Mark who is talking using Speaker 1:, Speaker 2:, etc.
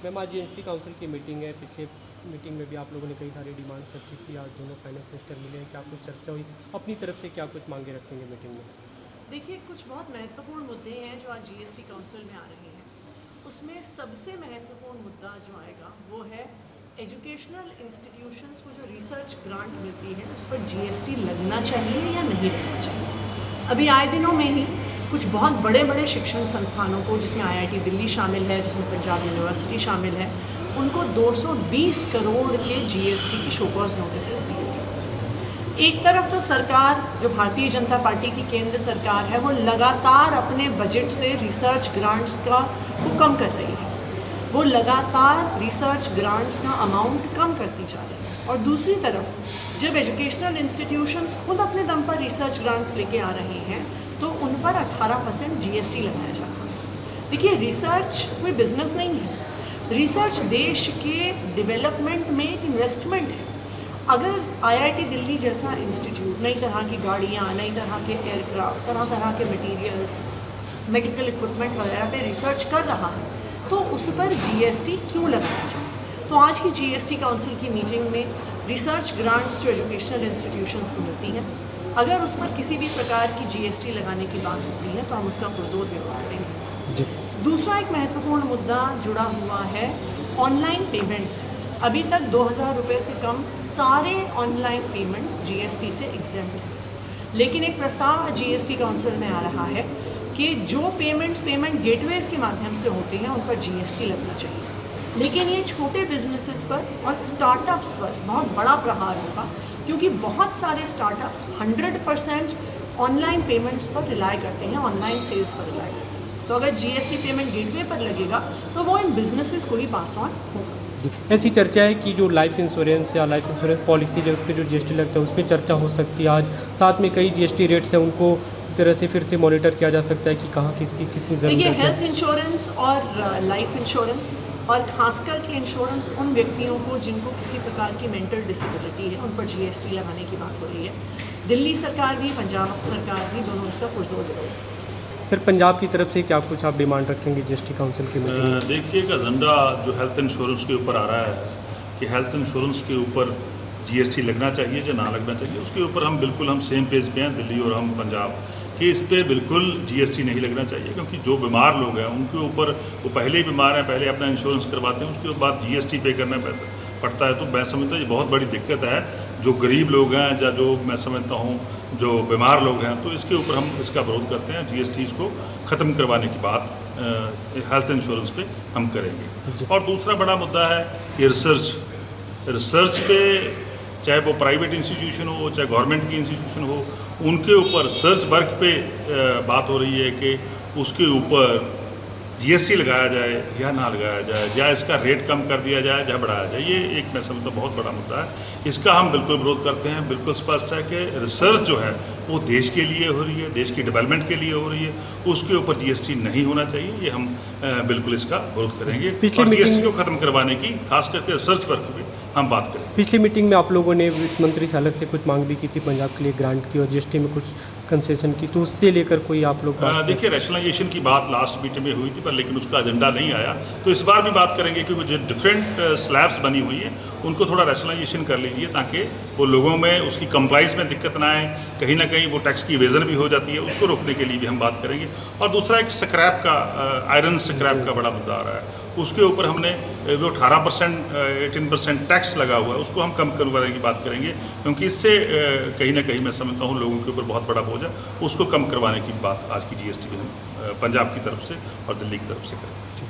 Speaker 1: Ma'am आज GST council की meeting है। पिछले मीटिंग में भी आप लोगों ने कई सारी डिमांड्स रखी थी। आज दोनों फाइनेंस मिनिस्टर मिले हैं, क्या कुछ चर्चा हुई? अपनी तरफ से क्या कुछ मांगे रखेंगे मीटिंग में?
Speaker 2: देखिए, कुछ बहुत महत्वपूर्ण मुद्दे हैं जो आज जीएसटी काउंसिल में आ रहे हैं। उसमें सबसे महत्वपूर्ण मुद्दा जो आएगा वो है एजुकेशनल इंस्टीट्यूशंस को जो रिसर्च ग्रांट मिलती है उस पर जीएसटी लगना चाहिए या नहीं लगना चाहिए। अभी आए दिनों में ही कुछ बहुत बड़े बड़े शिक्षण संस्थानों को, जिसमें आईआईटी दिल्ली शामिल है, जिसमें पंजाब यूनिवर्सिटी शामिल है, उनको 220 करोड़ के जीएसटी की शोकॉज नोटिस दिए गए। एक तरफ तो सरकार, जो भारतीय जनता पार्टी की केंद्र सरकार है, वो लगातार अपने बजट से रिसर्च ग्रांट्स को कम कर रही है। वो लगातार रिसर्च ग्रांट्स का अमाउंट कम करती जा रही है। और दूसरी तरफ जब एजुकेशनल इंस्टीट्यूशंस खुद अपने दम पर रिसर्च ग्रांट्स लेके आ रहे हैं तो उन पर 18% जीएसटी लगाया जा रहा है। देखिए, रिसर्च कोई बिजनेस नहीं है। रिसर्च देश के डेवलपमेंट में एक इन्वेस्टमेंट है। अगर आईआईटी दिल्ली जैसा इंस्टीट्यूट नई तरह की गाड़ियाँ, नई तरह के एयरक्राफ्ट, तरह तरह के मटेरियल्स, मेडिकल इक्विपमेंट वगैरह पे रिसर्च कर रहा है तो उस पर जीएसटी क्यों लगाना चाहिए? तो आज की जीएसटी काउंसिल की मीटिंग में रिसर्च ग्रांट्स जो एजुकेशनल इंस्टीट्यूशंस को मिलती हैं, अगर उस पर किसी भी प्रकार की जीएसटी लगाने की बात होती है तो हम उसका पुरजोर विरोध करेंगे। दूसरा एक महत्वपूर्ण मुद्दा जुड़ा हुआ है ऑनलाइन पेमेंट्स। अभी तक 2000 रुपये से कम सारे ऑनलाइन पेमेंट्स जीएसटी से एग्जेम्प्ट हैं। लेकिन एक प्रस्ताव जीएसटी काउंसिल में आ रहा है कि जो पेमेंट गेटवेज के माध्यम से होते हैं उन पर जीएसटी लगना चाहिए। लेकिन ये छोटे बिजनेसेस पर और स्टार्टअप्स पर बहुत बड़ा प्रहार होगा, क्योंकि बहुत सारे स्टार्टअप्स 100% ऑनलाइन पेमेंट्स पर रिलाई करते हैं, ऑनलाइन सेल्स पर रिलाई करते हैं। तो अगर जीएसटी पेमेंट गेटवे पर लगेगा तो वो इन बिजनेसेस को ही पास ऑन होगा।
Speaker 1: ऐसी चर्चा है कि जो लाइफ इंश्योरेंस या लाइफ इंश्योरेंस पॉलिसी जो उस पर जो जीएसटी लगता है उस पर चर्चा हो सकती है आज। साथ में कई जीएसटी रेट्स हैं, उनको इस तरह से फिर से मॉनिटर किया जा सकता है कि कहाँ किसकी कितनी ज़रूरत है।
Speaker 2: देखिए, हेल्थ इंश्योरेंस और लाइफ इंश्योरेंस और खासकर के इंश्योरेंस उन व्यक्तियों को जिनको किसी प्रकार की मेंटल डिसेबिलिटी है, उन पर जीएसटी लगाने की बात हो रही है। दिल्ली सरकार भी, पंजाब सरकार भी, दोनों इसका पुरजोर विरोध है।
Speaker 1: सर, पंजाब की तरफ से क्या कुछ आप डिमांड रखेंगे जीएसटी काउंसिल की मीटिंग में?
Speaker 3: देखिए, एक एजेंडा जो हेल्थ इंश्योरेंस के ऊपर आ रहा है कि हेल्थ इंश्योरेंस के ऊपर जीएसटी लगना चाहिए या ना लगना चाहिए, उसके ऊपर हम सेम पेज पे हैं, दिल्ली और हम पंजाब, कि इस पर बिल्कुल जीएसटी नहीं लगना चाहिए। क्योंकि जो बीमार लोग हैं उनके ऊपर, वो पहले ही बीमार हैं, पहले अपना इंश्योरेंस करवाते हैं, उसके बाद जीएसटी पे करना पड़ता है। तो मैं समझता हूँ ये बहुत बड़ी दिक्कत है। जो गरीब लोग हैं या जो मैं समझता हूँ जो बीमार लोग हैं, तो इसके ऊपर हम इसका विरोध करते हैं। जीएसटी को ख़त्म करवाने की बात हेल्थ इंश्योरेंस पे हम करेंगे। और दूसरा बड़ा मुद्दा है कि रिसर्च पे, चाहे वो प्राइवेट इंस्टीट्यूशन हो चाहे गवर्नमेंट की इंस्टीट्यूशन हो, उनके ऊपर सर्च वर्क पे बात हो रही है कि उसके ऊपर जीएसटी लगाया जाए या ना लगाया जाए, या इसका रेट कम कर दिया जाए या बढ़ाया जाए। ये एक मैं समझता हूँ बहुत बड़ा मुद्दा है। इसका हम बिल्कुल विरोध करते हैं। बिल्कुल स्पष्ट है कि रिसर्च जो है वो देश के लिए हो रही है, देश की डेवलपमेंट के लिए हो रही है, उसके ऊपर जीएसटी नहीं होना चाहिए। ये हम बिल्कुल इसका विरोध करेंगे और जीएसटी को ख़त्म करवाने की, खास करके रिसर्च पर भी हम बात करें।
Speaker 1: पिछली मीटिंग में आप लोगों ने वित्त मंत्री से अलग से कुछ मांग भी की थी पंजाब के लिए ग्रांट की और जीएसटी में कुछ कंसेशन की, तो उससे लेकर कोई आप लोग
Speaker 3: देखिए, रैशनलाइजेशन की बात लास्ट मीटिंग में हुई थी, पर लेकिन उसका एजेंडा नहीं आया। तो इस बार भी बात करेंगे, क्योंकि जो डिफरेंट स्लैब्स बनी हुई हैं उनको थोड़ा रैशनलाइजेशन कर लीजिए, ताकि वो लोगों में उसकी कंप्लाइंस में दिक्कत ना आए। कहीं ना कहीं वो टैक्स की इवेजन भी हो जाती है, उसको रोकने के लिए भी हम बात करेंगे। और दूसरा एक स्क्रैप का, आयरन स्क्रैप का बड़ा मुद्दा आ रहा है, उसके ऊपर हमने जो 18% 18% टैक्स लगा हुआ है उसको हम कम करवाने की बात करेंगे। क्योंकि इससे कहीं ना कहीं मैं समझता हूँ लोगों के ऊपर बहुत बड़ा बोझ है, उसको कम करवाने की बात आज की जीएसटी में हम पंजाब की तरफ से और दिल्ली की तरफ से करेंगे।